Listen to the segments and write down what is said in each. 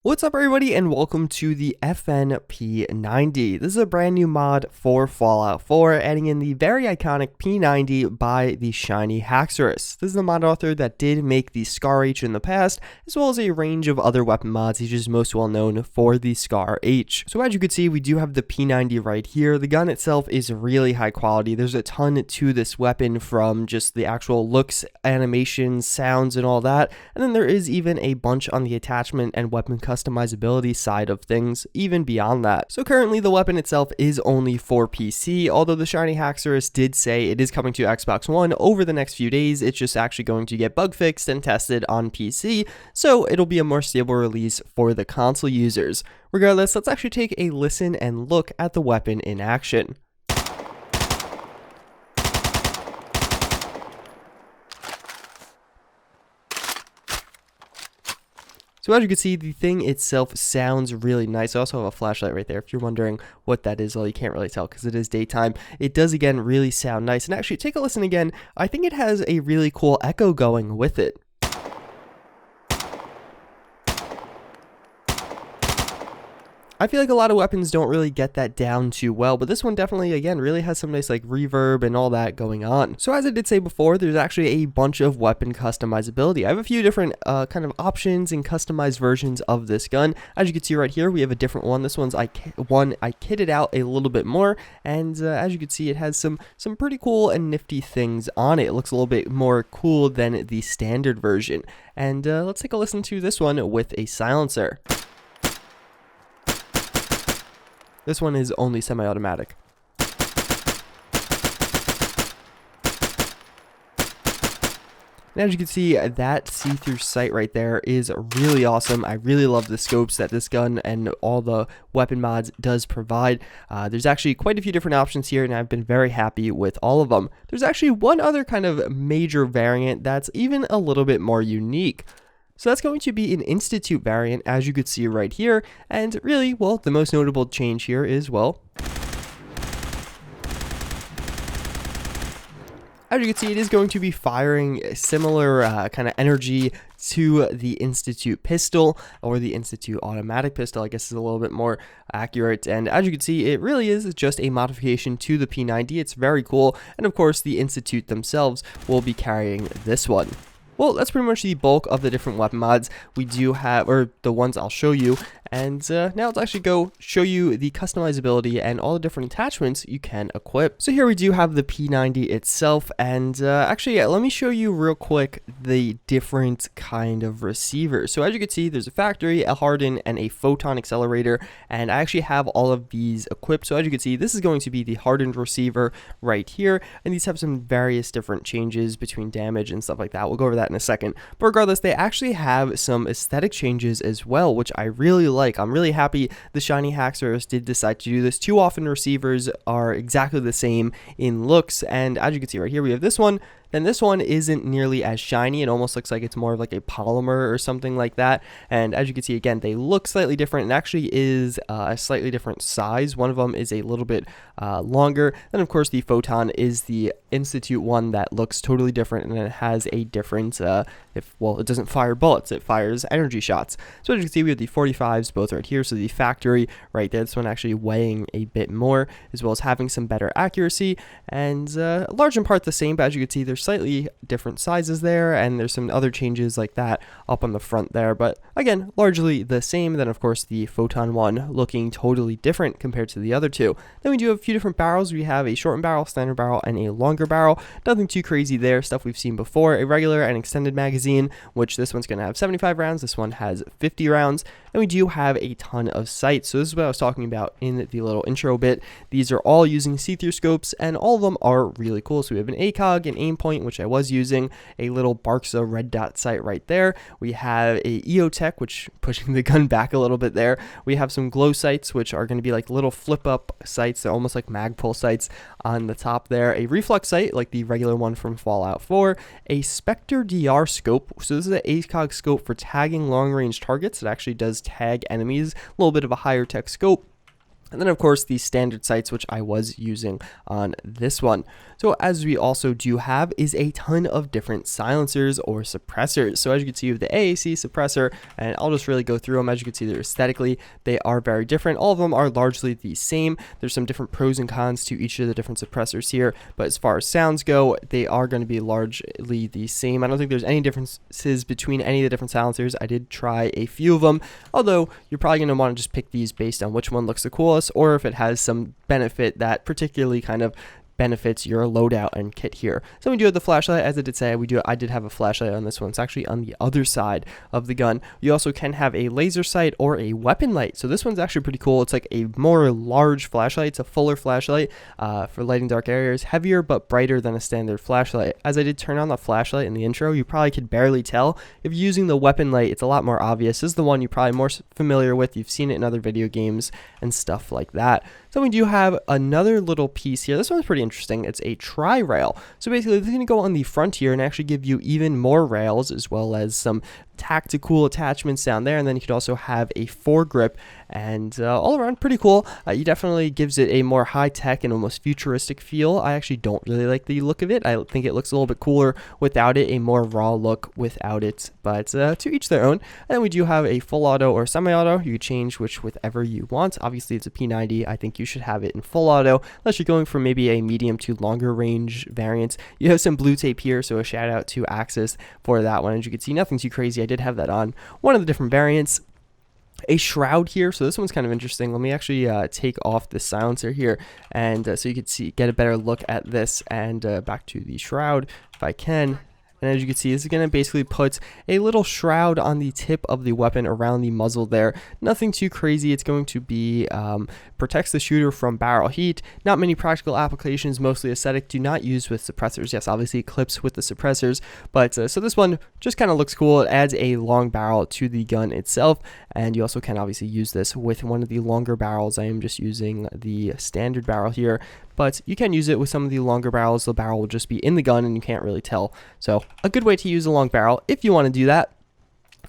What's up everybody and welcome to the FN P90. This is a brand new mod for Fallout 4, adding in the very iconic P90 by the Shiny Haxorus. This is the mod author that did make the Scar H in the past, as well as a range of other weapon mods. He's just most well known for the Scar H. So as you can see, we do have the P90 right here. The gun itself is really high quality. There's a ton to this weapon, from just the actual looks, animations, sounds, and all that. And then there is even a bunch on the attachment and weapon customizability side of things, even beyond that. So currently the weapon itself is only for PC, although the Shiny Haxorus did say it is coming to Xbox One over the next few days. It's just actually going to get bug fixed and tested on PC, so it'll be a more stable release for the console users. Regardless, let's actually take a listen and look at the weapon in action. So as you can see, the thing itself sounds really nice. I also have a flashlight right there. If you're wondering what that is, well, you can't really tell because it is daytime. It does, again, really sound nice. And actually, take a listen again. I think it has a really cool echo going with it. I feel like a lot of weapons don't really get that down too well, but this one definitely, again, really has some nice like reverb and all that going on. So as I did say before, there's actually a bunch of weapon customizability. I have a few different kind of options and customized versions of this gun. As you can see right here, we have a different one. This one's I kitted out a little bit more, and as you can see, it has some pretty cool and nifty things on it. It looks a little bit more cool than the standard version. And let's take a listen to this one with a silencer. This one is only semi-automatic. And as you can see, that see-through sight right there is really awesome. I really love the scopes that this gun and all the weapon mods does provide. There's actually quite a few different options here, and I've been very happy with all of them. There's actually one other kind of major variant that's even a little bit more unique. So that's going to be an Institute variant, as you could see right here, and really, well, the most notable change here is, well, as you can see, it is going to be firing a similar kind of energy to the Institute pistol, or the Institute automatic pistol, I guess is a little bit more accurate. And as you can see, it really is just a modification to the P90. It's very cool, and of course, the Institute themselves will be carrying this one. Well, that's pretty much the bulk of the different weapon mods we do have, or the ones I'll show you. And now let's actually go show you the customizability and all the different attachments you can equip. So here we do have the P90 itself, and actually, yeah, let me show you real quick the different kind of receivers. So as you can see, there's a factory, a hardened, and a photon accelerator, and I actually have all of these equipped. So as you can see, this is going to be the hardened receiver right here, and these have some various different changes between damage and stuff like that. We'll go over that in a second. But regardless, they actually have some aesthetic changes as well, which I really like. I'm really happy the Shiny Haxorus did decide to do this. Too often receivers are exactly the same in looks, and as you can see right here, we have this one. Then this one isn't nearly as shiny. It almost looks like it's more of like a polymer or something like that. And as you can see, again, they look slightly different, and actually is a slightly different size. One of them is a little bit longer. Then, of course, the Photon is the Institute one that looks totally different, and it has a different, it doesn't fire bullets, it fires energy shots. So as you can see, we have the 45s both right here. So the factory right there, this one actually weighing a bit more, as well as having some better accuracy, and large in part the same, but as you can see, there's slightly different sizes there, and there's some other changes like that up on the front there, but again, largely the same. Then of course the Photon one looking totally different compared to the other two. Then we do have a few different barrels. We have a shortened barrel, standard barrel, and a longer barrel. Nothing too crazy there, stuff we've seen before. A regular and extended magazine, which this one's going to have 75 rounds, this one has 50 rounds, and we do have a ton of sights. So this is what I was talking about in the little intro bit. These are all using see-through scopes, and all of them are really cool. So we have an ACOG, an aim point, which I was using, a little Barxa red dot sight right there. We have a EOTech, which pushing the gun back a little bit there. We have some glow sights, which are going to be like little flip up sights. They're almost like Magpul sights on the top there. A reflex sight, like the regular one from Fallout 4. A Spectre DR scope. So this is an ACOG scope for tagging long range targets. It actually does tag enemies. A little bit of a higher tech scope. And then, of course, the standard sights, which I was using on this one. So as we also do have is a ton of different silencers or suppressors. So as you can see, you have the AAC suppressor, and I'll just really go through them. As you can see, they're aesthetically, they are very different. All of them are largely the same. There's some different pros and cons to each of the different suppressors here, but as far as sounds go, they are going to be largely the same. I don't think there's any differences between any of the different silencers. I did try a few of them, although you're probably going to want to just pick these based on which one looks the coolest, or if it has some benefit that particularly kind of benefits your loadout and kit here. So we do have the flashlight, as I did say, I did have a flashlight on this one. It's actually on the other side of the gun. You also can have a laser sight or a weapon light. So this one's actually pretty cool. It's like a more large flashlight. It's a fuller flashlight for lighting dark areas, heavier but brighter than a standard flashlight. As I did turn on the flashlight in the intro, you probably could barely tell. If you're using the weapon light, it's a lot more obvious. This is the one you're probably more familiar with. You've seen it in other video games and stuff like that. So we do have another little piece here. This one's pretty interesting. It's a tri-rail. So basically, it's going to go on the front here and actually give you even more rails, as well as some tactical attachments down there. And then you could also have a foregrip, and all around pretty cool. You definitely gives it a more high-tech and almost futuristic feel. I actually don't really like the look of it. I think it looks a little bit cooler without it, a more raw look without it, but to each their own. And then we do have a full auto or semi-auto. You can change whichever you want. Obviously, it's a P90. I think you should have it in full auto, unless you're going for maybe a medium to longer range variant. You have some blue tape here, so a shout out to Axis for that one. As you can see, nothing too crazy. I did have that on one of the different variants. A shroud here, so this one's kind of interesting. Let me actually take off the silencer here, and so you can get a better look at this, and back to the shroud if I can. And as you can see, this is going to basically put a little shroud on the tip of the weapon around the muzzle there. Nothing too crazy. It's going to be protects the shooter from barrel heat. Not many practical applications, mostly aesthetic. Do not use with suppressors. Yes, obviously clips with the suppressors, but so this one just kind of looks cool. It adds a long barrel to the gun itself, and you also can obviously use this with one of the longer barrels. I am just using the standard barrel here, but you can use it with some of the longer barrels. The barrel will just be in the gun and you can't really tell. So a good way to use a long barrel if you want to do that.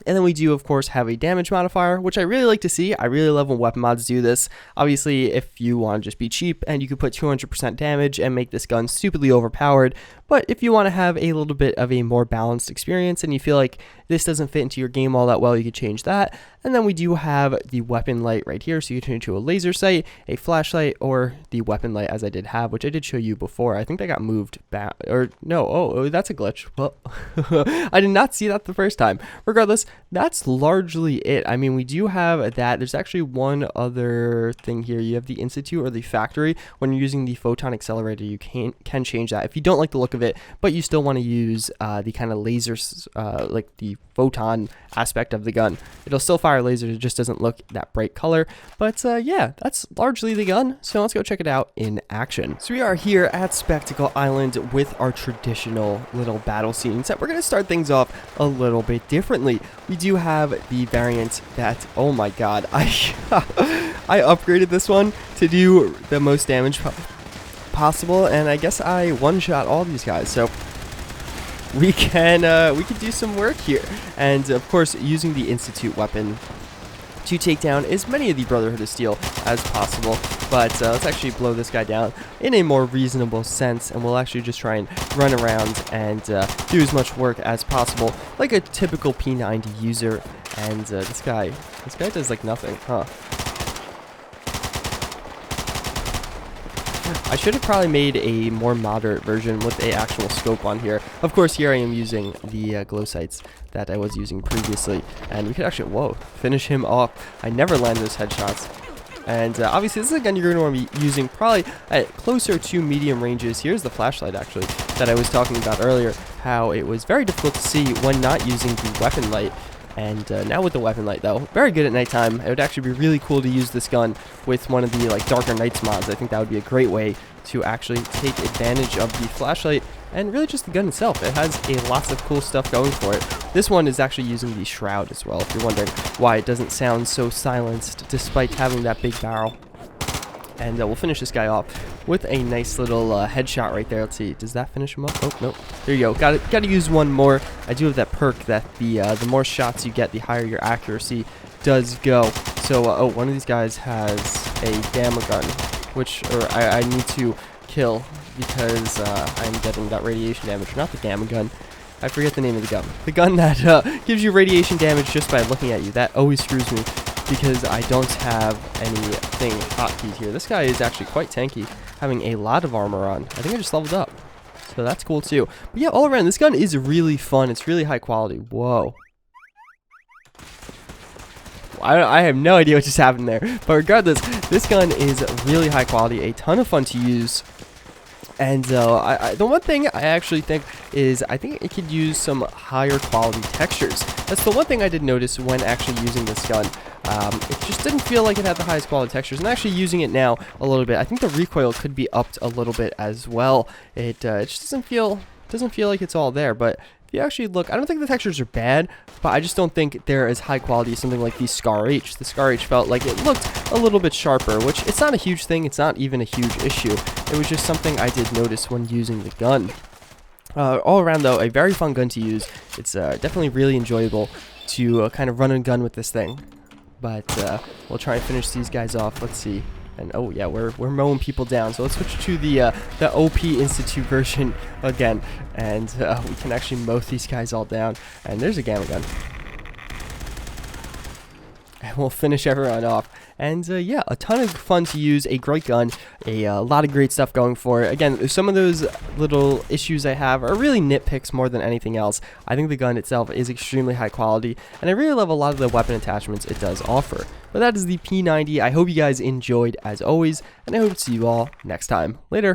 And then we do, of course, have a damage modifier, which I really like to see. I really love when weapon mods do this. Obviously, if you want to just be cheap and you could put 200% damage and make this gun stupidly overpowered, but if you want to have a little bit of a more balanced experience and you feel like this doesn't fit into your game all that well, you could change that. And then we do have the weapon light right here, so you can turn it to a laser sight, a flashlight, or the weapon light, as I did have, which I did show you before. I think that got moved back, or no, oh, that's a glitch. Well, I did not see that the first time. Regardless, that's largely it. I mean, we do have that. There's actually one other thing here. You have the Institute or the Factory. When you're using the photon accelerator, you can change that if you don't like the look of it, but you still want to use the kind of lasers, like the photon aspect of the gun. It'll still fire lasers, it just doesn't look that bright color. But yeah, that's largely the gun, so let's go check it out in action. So we are here at Spectacle Island with our traditional little battle scene set. We're going to start things off a little bit differently. We do have the variant that, oh my god, I upgraded this one to do the most damage possible, and I guess I one-shot all these guys, so we can do some work here. And of course, using the Institute weapon to take down as many of the Brotherhood of Steel as possible. But let's actually blow this guy down in a more reasonable sense, and we'll actually just try and run around and do as much work as possible, like a typical P90 user. And this guy does like nothing, huh? I should have probably made a more moderate version with a actual scope on here. Of course, here I am using the glow sights that I was using previously, and we could actually, whoa, finish him off. I never land those headshots. And obviously, this is a gun you're going to want to be using probably at closer to medium ranges. Here's the flashlight, actually, that I was talking about earlier, how it was very difficult to see when not using the weapon light. And now with the weapon light, though, very good at nighttime. It would actually be really cool to use this gun with one of the Darker Nights mods. I think that would be a great way to actually take advantage of the flashlight and really just the gun itself. It has lots of cool stuff going for it. This one is actually using the Shroud as well, if you're wondering why it doesn't sound so silenced despite having that big barrel. And we'll finish this guy off with a nice little headshot right there. Let's see, does that finish him up? Oh, no. There you go. Got to use one more. I do have that perk that the more shots you get, the higher your accuracy does go. So, oh, one of these guys has a gamma gun, which I need to kill because I'm getting that radiation damage. Not the gamma gun. I forget the name of the gun. The gun that gives you radiation damage just by looking at you. That always screws me because I don't have anything hotkeys here. This guy is actually quite tanky, having a lot of armor on. I think I just leveled up. So that's cool too. But yeah, all around, this gun is really fun. It's really high quality. Whoa. I have no idea what just happened there. But regardless, this gun is really high quality, a ton of fun to use. And the one thing I actually think is I think it could use some higher quality textures. That's the one thing I did notice when actually using this gun. It just didn't feel like it had the highest quality textures. And actually using it now a little bit, I think the recoil could be upped a little bit as well. It just doesn't feel like it's all there. But if you actually look, I don't think the textures are bad, but I just don't think they're as high quality as something like the Scar H. The Scar H felt like it looked a little bit sharper, which it's not a huge thing. It's not even a huge issue. It was just something I did notice when using the gun. All around, though, a very fun gun to use. It's definitely really enjoyable to kind of run and gun with this thing. But we'll try and finish these guys off. Let's see. And oh yeah, we're mowing people down. So let's switch to the OP Institute version again, and we can actually mow these guys all down. And there's a gamma gun. And we'll finish everyone off. And yeah, a ton of fun to use, a great gun, a lot of great stuff going for it. Again, some of those little issues I have are really nitpicks more than anything else. I think the gun itself is extremely high quality, and I really love a lot of the weapon attachments it does offer. But that is the P90. I hope you guys enjoyed as always, and I hope to see you all next time. Later.